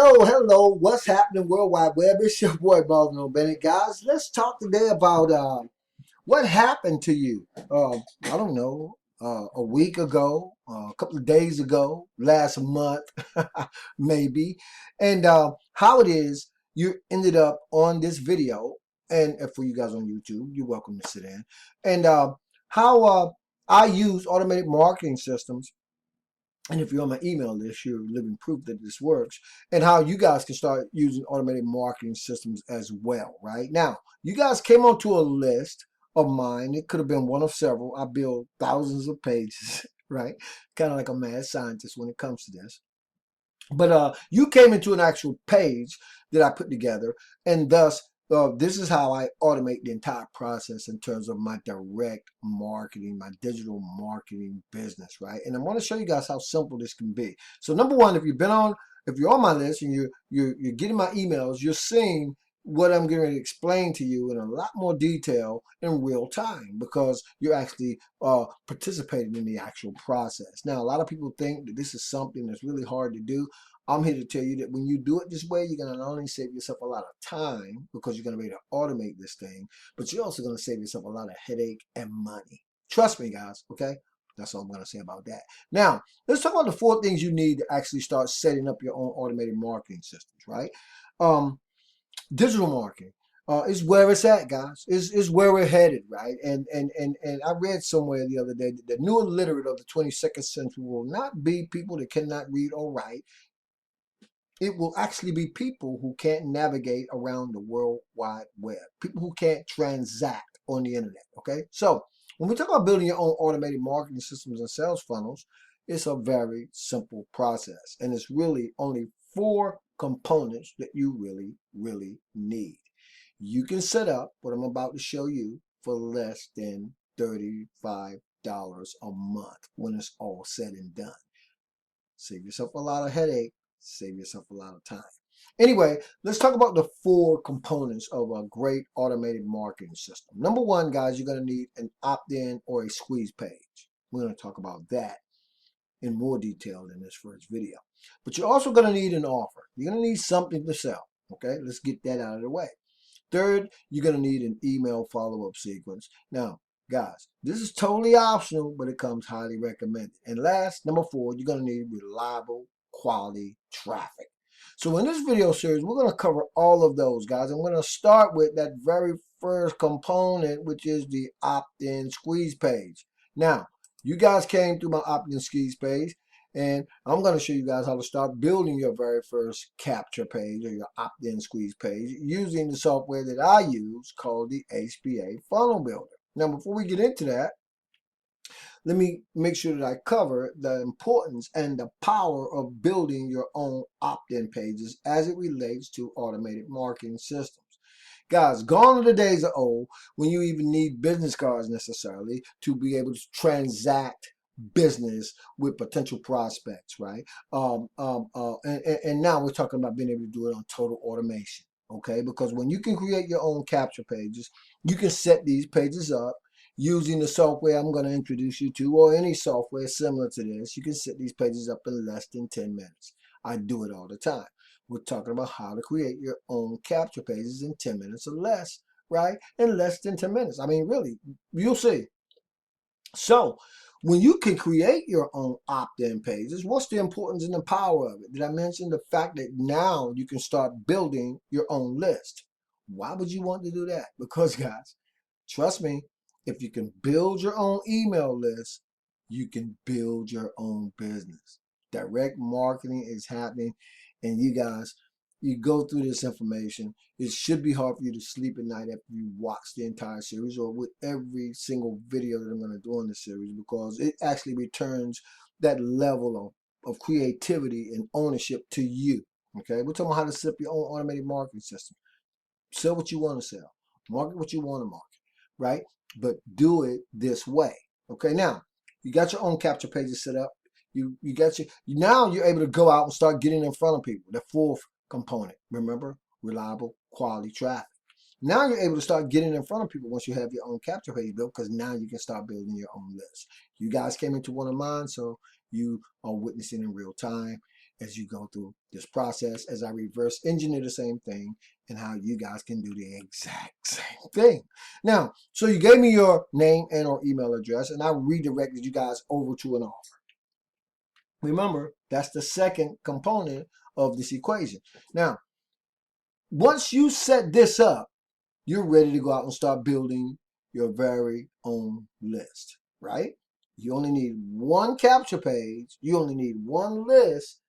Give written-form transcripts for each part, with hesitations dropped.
Hello, what's happening World Wide Web? It's your boy Marlon O Bennett. Guys, let's talk today about what happened to you. I don't know, a week ago, a couple of days ago, last month, maybe, and how it is you ended up on this video. And for you guys on YouTube, you're welcome to sit in. And how I use automated marketing systems, and if you're on my email list, you're living proof that this works, and how you guys can start using automated marketing systems as well. Right now, you guys came onto a list of mine. It could have been one of several. I build thousands of pages, right? Kind of like a mad scientist when it comes to this. But you came into an actual page that I put together, and thus this is how I automate the entire process in terms of my direct marketing, my digital marketing business, right? And I want to show you guys how simple this can be. So number one, if you're on my list and you're getting my emails, you're seeing what I'm going to explain to you in a lot more detail in real time, because you're actually participating in the actual process. Now, a lot of people think that this is something that's really hard to do. I'm here to tell you that when you do it this way, you're going to not only save yourself a lot of time, because you're going to be able to automate this thing, but you're also going to save yourself a lot of headache and money. Trust me, guys, okay? That's all I'm going to say about that. Now, let's talk about the 4 things you need to actually start setting up your own automated marketing systems, right? Digital marketing is where it's at, guys. Is where we're headed, right? And I read somewhere the other day that the new illiterate of the 22nd century will not be people that cannot read or write. It will actually be people who can't navigate around the World Wide Web, people who can't transact on the internet, okay? So when we talk about building your own automated marketing systems and sales funnels, it's a very simple process. And it's really only 4 components that you really need. You can set up what I'm about to show you for less than $35 a month when it's all said and done. Save yourself a lot of headache. Save yourself a lot of time. Anyway, let's talk about the 4 components of a great automated marketing system. Number 1, guys, you're going to need an opt-in or a squeeze page. We're going to talk about that in more detail in this first video. But you're also going to need an offer. You're going to need something to sell. Okay, let's get that out of the way. Third, you're going to need an email follow-up sequence. Now, guys, this is totally optional, but it comes highly recommended. And last, number 4, you're going to need reliable quality traffic. So in this video series, we're going to cover all of those, guys. I'm going to start with that very first component, which is the opt-in squeeze page. Now, you guys came through my opt-in squeeze page, and I'm going to show you guys how to start building your very first capture page or your opt-in squeeze page using the software that I use called the HBA Funell Builder. Now, before we get into that, let me make sure that I cover the importance and the power of building your own opt-in pages as it relates to automated marketing systems. Guys, gone are the days of old when you even need business cards necessarily to be able to transact business with potential prospects, right? And now we're talking about being able to do it on total automation, okay? Because when you can create your own capture pages, you can set these pages up using the software I'm going to introduce you to, or any software similar to this. You can set these pages up in less than 10 minutes. I do it all the time. We're talking about how to create your own capture pages in 10 minutes or less, right? In less than 10 minutes. I mean, really, you'll see. So when you can create your own opt-in pages, what's the importance and the power of it? Did I mention the fact that now you can start building your own list? Why would you want to do that? Because, guys, trust me, if you can build your own email list, you can build your own business. Direct marketing is happening, and you guys, you go through this information. It should be hard for you to sleep at night after you watch the entire series, or with every single video that I'm going to do in this series, because it actually returns that level of creativity and ownership to you. Okay, we're talking about how to set up your own automated marketing system. Sell what you want to sell. Market what you want to market, right? But do it this way. Okay, now you got your own capture pages set up. You got now you're able to go out and start getting in front of people. The 4th component, remember, reliable quality traffic. Now you're able to start getting in front of people once you have your own capture page built, because now you can start building your own list. You guys came into one of mine, so you are witnessing in real time. as you go through this process, as I reverse engineer the same thing and how you guys can do the exact same thing. Now, so you gave me your name and or email address, and I redirected you guys over to an offer. Remember, that's the second component of this equation. Now, once you set this up, you're ready to go out and start building your very own list, right? You only need one capture page. You only need one list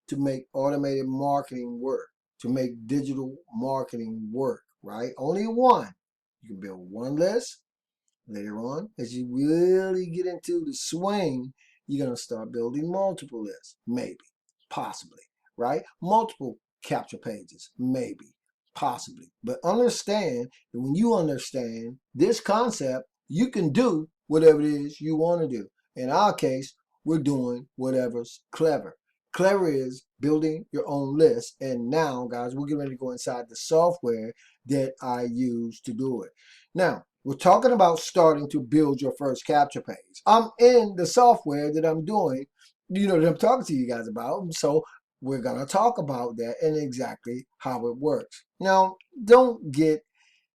to make automated marketing work, to make digital marketing work, right? Only one. You can build one list. Later on, as you really get into the swing, you're going to start building multiple lists, maybe, possibly, right? Multiple capture pages, maybe, possibly. But understand that when you understand this concept, you can do whatever it is you want to do. In our case, we're doing whatever's clever. Clever is building your own list. And now, guys, we're getting ready to go inside the software that I use to do it. Now, we're talking about starting to build your first capture page. I'm in the software that I'm doing, that I'm talking to you guys about. So we're going to talk about that and exactly how it works. Now, don't get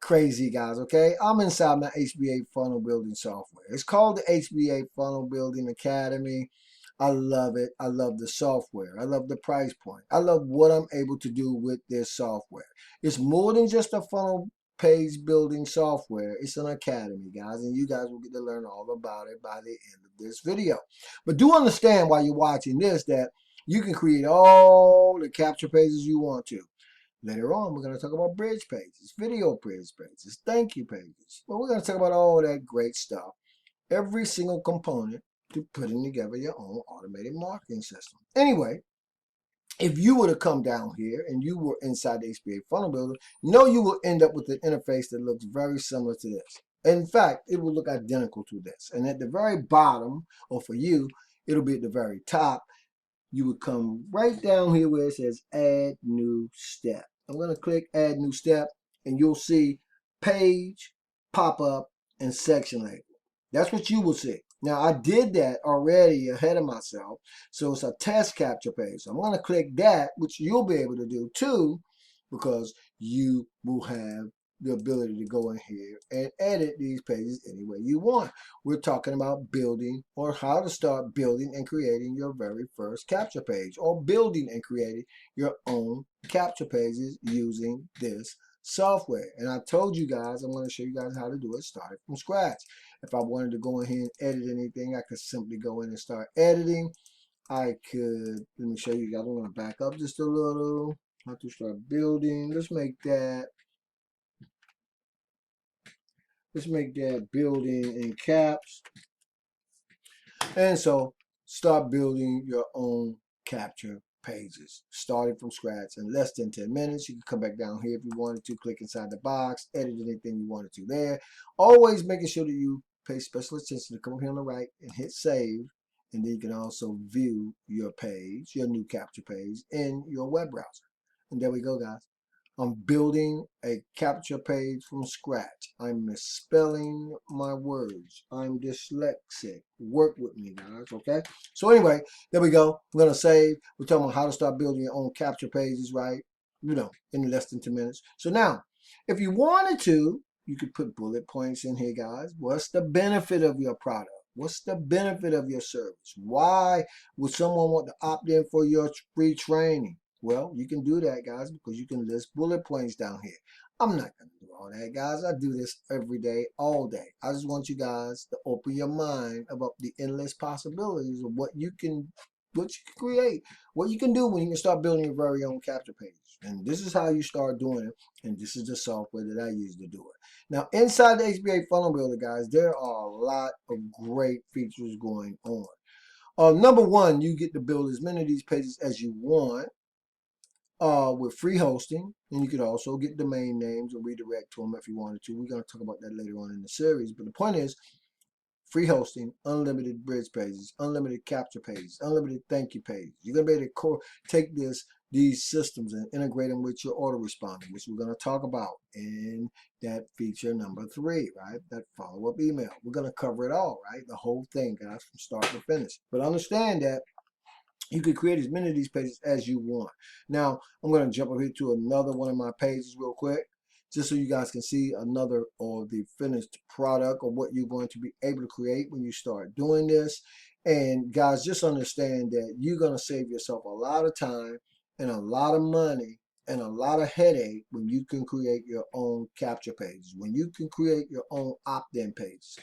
crazy, guys, okay? I'm inside my HBA funnel building software. It's called the HBA Funnel Building Academy. I love it. I love the software. I love the price point. I love what I'm able to do with this software. It's more than just a funnel page building software. It's an academy, guys, and you guys will get to learn all about it by the end of this video. But do understand while you're watching this that you can create all the capture pages you want to. Later on, we're going to talk about bridge pages, video bridge pages, thank you pages. But we're going to talk about all that great stuff. Every single component to putting together your own automated marketing system. Anyway, if you were to come down here and you were inside the HBA Funnel Builder, you will end up with an interface that looks very similar to this. In fact, it will look identical to this. And at the very bottom, or for you, it'll be at the very top. You would come right down here where it says Add New Step. I'm going to click Add New Step, and you'll see Page, Pop-Up, and Section Label. That's what you will see. Now, I did that already ahead of myself, so it's a test capture page. So I'm going to click that, which you'll be able to do too, because you will have the ability to go in here and edit these pages any way you want. We're talking about building, or how to start building and creating your very first capture page, or building and creating your own capture pages using this software. And I told you guys, I'm going to show you guys how to do it starting from scratch. If I wanted to go in here and edit anything, I could simply go in and start editing. I could, let me show you guys, I'm going to back up just a little. How to start building. Let's make that building in caps. And so start building your own capture pages, starting from scratch in less than 10 minutes. You can come back down here if you wanted to, click inside the box, edit anything you wanted to there. Always making sure that you pay special attention to come up here on the right and hit save. And then you can also view your page, your new capture page, in your web browser. And there we go, guys. I'm building a capture page from scratch. I'm misspelling my words. I'm dyslexic. Work with me, guys, okay? So anyway, there we go. We're going to save. We're talking about how to start building your own capture pages, right? In less than 10 minutes. So now, if you wanted to, you could put bullet points in here, guys. What's the benefit of your product? What's the benefit of your service? Why would someone want to opt in for your free training? Well, you can do that, guys, because you can list bullet points down here. I'm not going to do all that, guys. I do this every day, all day. I just want you guys to open your mind about the endless possibilities of what you can create, what you can do when you can start building your very own capture page. And this is how you start doing it, and this is the software that I use to do it. Now, inside the HBA Funnel Builder, guys, there are a lot of great features going on. Number one, you get to build as many of these pages as you want. With free hosting, and you could also get domain names and redirect to them if you wanted to. We're going to talk about that later on in the series, but the point is free hosting, unlimited bridge pages, unlimited capture pages, unlimited thank you pages. You're going to be able to take these systems and integrate them with your autoresponder, which we're going to talk about in that feature number 3, right? That follow-up email. We're going to cover it all, right? The whole thing, guys, from start to finish. But understand that You can create as many of these pages as you want. Now, I'm going to jump over here to another one of my pages real quick, just so you guys can see another of the finished product or what you're going to be able to create when you start doing this. And guys, just understand that you're going to save yourself a lot of time and a lot of money and a lot of headache when you can create your own capture pages, when you can create your own opt-in pages.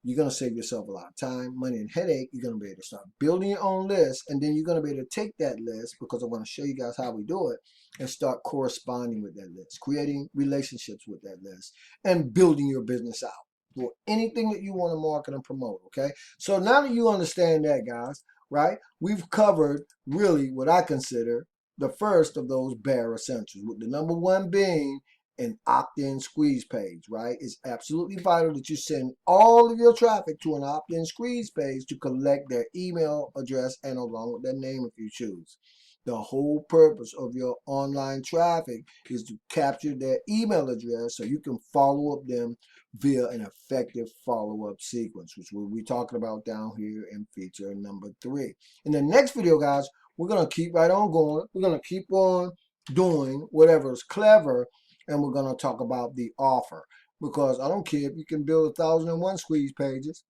You're going to save yourself a lot of time, money, and headache. You're going to be able to start building your own list, and then you're going to be able to take that list, because I'm going to show you guys how we do it, and start corresponding with that list, creating relationships with that list, and building your business out for anything that you want to market and promote, okay? So now that you understand that, guys, right, we've covered really what I consider the first of those bare essentials, with the number one being an opt-in squeeze page, right? It's absolutely vital that you send all of your traffic to an opt-in squeeze page to collect their email address and along with their name if you choose. The whole purpose of your online traffic is to capture their email address so you can follow up them via an effective follow-up sequence, which we'll be talking about down here in feature number 3. In the next video, guys, we're going to keep right on going. We're going to keep on doing whatever is clever, and we're going to talk about the offer, because I don't care if you can build 1,001 squeeze pages,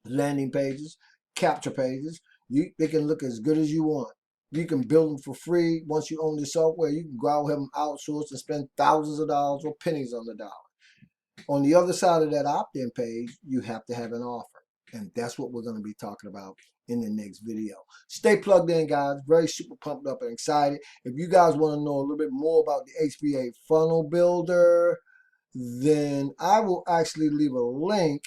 landing pages, capture pages. They can look as good as you want. You can build them for free. Once you own the software, you can go out and outsource and spend thousands of dollars or pennies on the dollar. On the other side of that opt-in page, you have to have an offer. And that's what we're going to be talking about in the next video. Stay plugged in, guys. Very super pumped up and excited. If you guys want to know a little bit more about the HBA Funnel Builder, then I will actually leave a link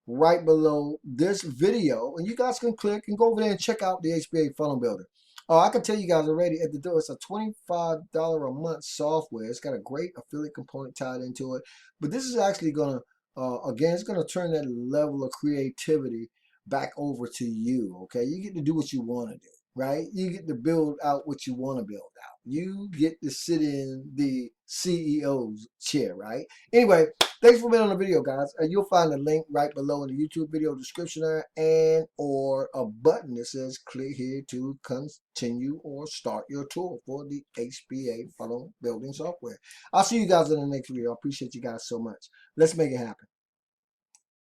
right below this video, and you guys can click and go over there and check out the HBA Funnel Builder. I can tell you guys already at the door, it's a $25 a month software. It's got a great affiliate component tied into it, but this is actually going to, again, it's going to turn that level of creativity back over to you, okay? You get to do what you want to do, right? You get to build out what you want to build out. You get to sit in the CEO's chair, right? Anyway, thanks for being on the video, guys. You'll find a link right below in the YouTube video description there, and or a button that says click here to continue or start your tour for the HBA funnel building software. I'll see you guys in the next video. I appreciate you guys so much. Let's make it happen.